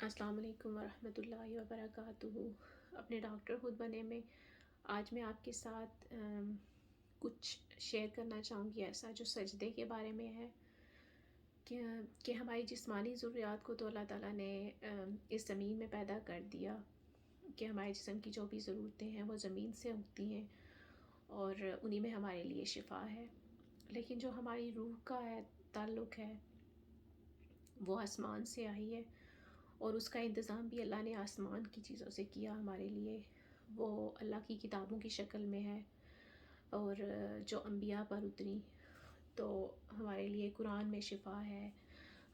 السلام علیکم ورحمۃ اللہ وبرکاتہ۔ اپنے ڈاکٹر خود بنے میں آج میں آپ کے ساتھ کچھ شیئر کرنا چاہوں گی، ایسا جو سجدے کے بارے میں ہے کہ ہماری جسمانی ضروریات کو تو اللہ تعالیٰ نے اس زمین میں پیدا کر دیا کہ ہمارے جسم کی جو بھی ضرورتیں ہیں وہ زمین سے اگتی ہیں اور انہی میں ہمارے لیے شفا ہے، لیکن جو ہماری روح کا تعلق ہے وہ آسمان سے آئی ہے، اور اس کا انتظام بھی اللہ نے آسمان کی چیزوں سے کیا ہمارے لیے۔ وہ اللہ کی کتابوں کی شکل میں ہے، اور جو انبیاء پر اتری تو ہمارے لیے قرآن میں شفا ہے،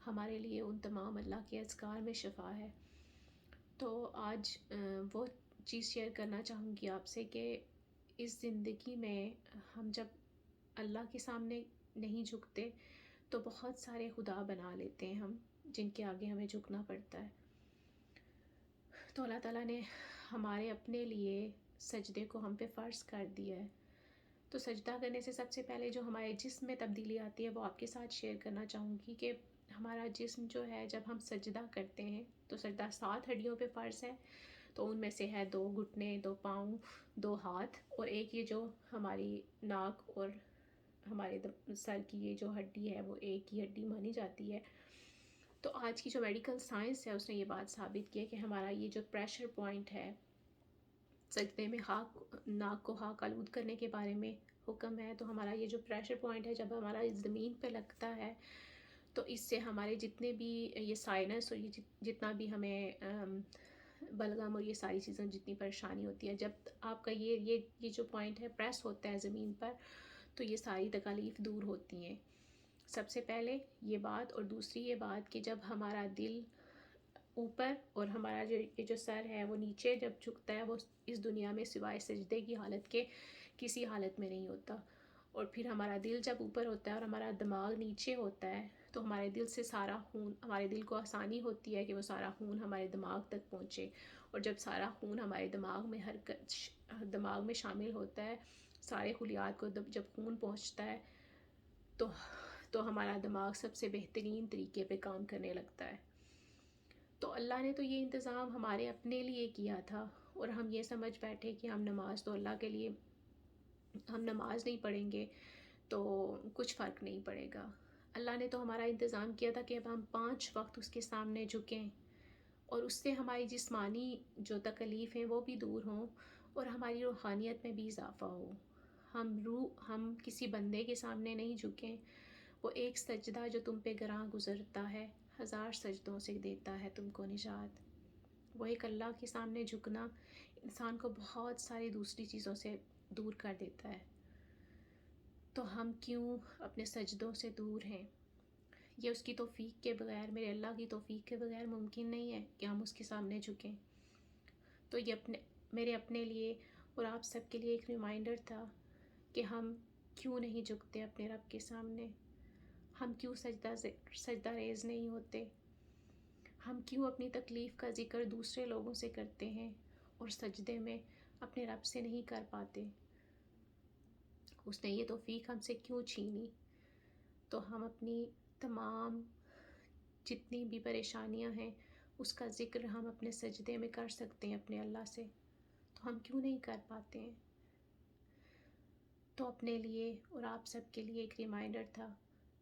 ہمارے لیے ان تمام اللہ کے اذکار میں شفا ہے۔ تو آج وہ چیز شیئر کرنا چاہوں گی آپ سے کہ اس زندگی میں ہم جب اللہ کے سامنے نہیں جھکتے تو بہت سارے خدا بنا لیتے ہیں ہم، جن کے آگے ہمیں جھکنا پڑتا ہے۔ تو اللہ تعالیٰ نے ہمارے اپنے لیے سجدے کو ہم پہ فرض کر دیا ہے۔ تو سجدہ کرنے سے سب سے پہلے جو ہمارے جسم میں تبدیلی آتی ہے وہ آپ کے ساتھ شیئر کرنا چاہوں گی کہ ہمارا جسم جو ہے جب ہم سجدہ کرتے ہیں تو سجدہ 7 ہڈیوں پہ فرض ہے، تو ان میں سے ہے 2 گھٹنے، 2 پاؤں، 2 ہاتھ، اور ایک یہ جو ہماری ناک اور ہمارے سر کی یہ جو ہڈی ہے وہ ایک ہی ہڈی مانی جاتی ہے۔ تو آج کی جو میڈیکل سائنس ہے اس نے یہ بات ثابت کی ہے کہ ہمارا یہ جو پریشر پوائنٹ ہے، سجدے میں ناک کو خاک آلود کرنے کے بارے میں حکم ہے، تو ہمارا یہ جو پریشر پوائنٹ ہے جب ہمارا اس زمین پہ لگتا ہے تو اس سے ہمارے جتنے بھی یہ سائنس اور یہ جتنا بھی ہمیں بلغم اور یہ ساری چیزیں جتنی پریشانی ہوتی ہے، جب آپ کا یہ جو پوائنٹ ہے پریس ہوتا ہے زمین پر تو یہ ساری تکالیف دور ہوتی ہیں۔ سب سے پہلے یہ بات، اور دوسری یہ بات کہ جب ہمارا دل اوپر اور ہمارا یہ جو سر ہے وہ نیچے جب جھکتا ہے، وہ اس دنیا میں سوائے سجدے کی حالت کے کسی حالت میں نہیں ہوتا، اور پھر ہمارا دل جب اوپر ہوتا ہے اور ہمارا دماغ نیچے ہوتا ہے تو ہمارے دل سے سارا خون، ہمارے دل کو آسانی ہوتی ہے کہ وہ سارا خون ہمارے دماغ تک پہنچے، اور جب سارا خون ہمارے دماغ میں شامل ہوتا ہے، سارے خلیات کو جب خون پہنچتا ہے تو ہمارا دماغ سب سے بہترین طریقے پہ کام کرنے لگتا ہے۔ تو اللہ نے تو یہ انتظام ہمارے اپنے لیے کیا تھا، اور ہم یہ سمجھ بیٹھے کہ ہم نماز تو اللہ کے لیے، ہم نماز نہیں پڑھیں گے تو کچھ فرق نہیں پڑے گا۔ اللہ نے تو ہمارا انتظام کیا تھا کہ اب ہم 5 وقت اس کے سامنے جھکیں، اور اس سے ہماری جسمانی جو تکلیف ہیں وہ بھی دور ہوں اور ہماری روحانیت میں بھی اضافہ ہو۔ ہم کسی بندے کے سامنے نہیں جھکیں، وہ ایک سجدہ جو تم پہ گراں گزرتا ہے 1000 سجدوں سے دیتا ہے تم کو نجات۔ وہ ایک اللہ کے سامنے جھکنا انسان کو بہت ساری دوسری چیزوں سے دور کر دیتا ہے۔ تو ہم کیوں اپنے سجدوں سے دور ہیں؟ یہ اس کی توفیق کے بغیر، میرے اللہ کی توفیق کے بغیر ممکن نہیں ہے کہ ہم اس کے سامنے جھکیں۔ تو یہ میرے اپنے لیے اور آپ سب کے لیے ایک ریمائنڈر تھا کہ ہم کیوں نہیں جھکتے اپنے رب کے سامنے، ہم کیوں سجدہ ریز نہیں ہوتے، ہم کیوں اپنی تکلیف کا ذکر دوسرے لوگوں سے کرتے ہیں اور سجدے میں اپنے رب سے نہیں کر پاتے۔ اس نے یہ توفیق ہم سے کیوں چھینی؟ تو ہم اپنی تمام جتنی بھی پریشانیاں ہیں اس کا ذکر ہم اپنے سجدے میں کر سکتے ہیں اپنے اللہ سے، تو ہم کیوں نہیں کر پاتے ہیں؟ تو اپنے لیے اور آپ سب کے لیے ایک ریمائنڈر تھا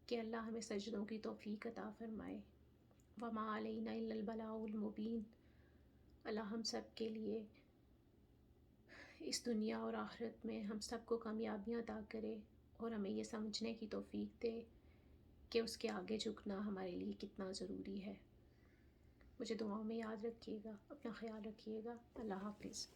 کہ اللہ ہمیں سجدوں کی توفیق عطا فرمائے۔ وَمَا عَلَيْنَا إِلَّا الْبَلَاغُ الْمُبِينُ۔ اللہ ہم سب کے لیے اس دنیا اور آخرت میں ہم سب کو کامیابیاں عطا کرے، اور ہمیں یہ سمجھنے کی توفیق دے کہ اس کے آگے جھکنا ہمارے لیے کتنا ضروری ہے۔ مجھے دعاؤں میں یاد رکھیے گا، اپنا خیال رکھیے گا۔ اللہ حافظ۔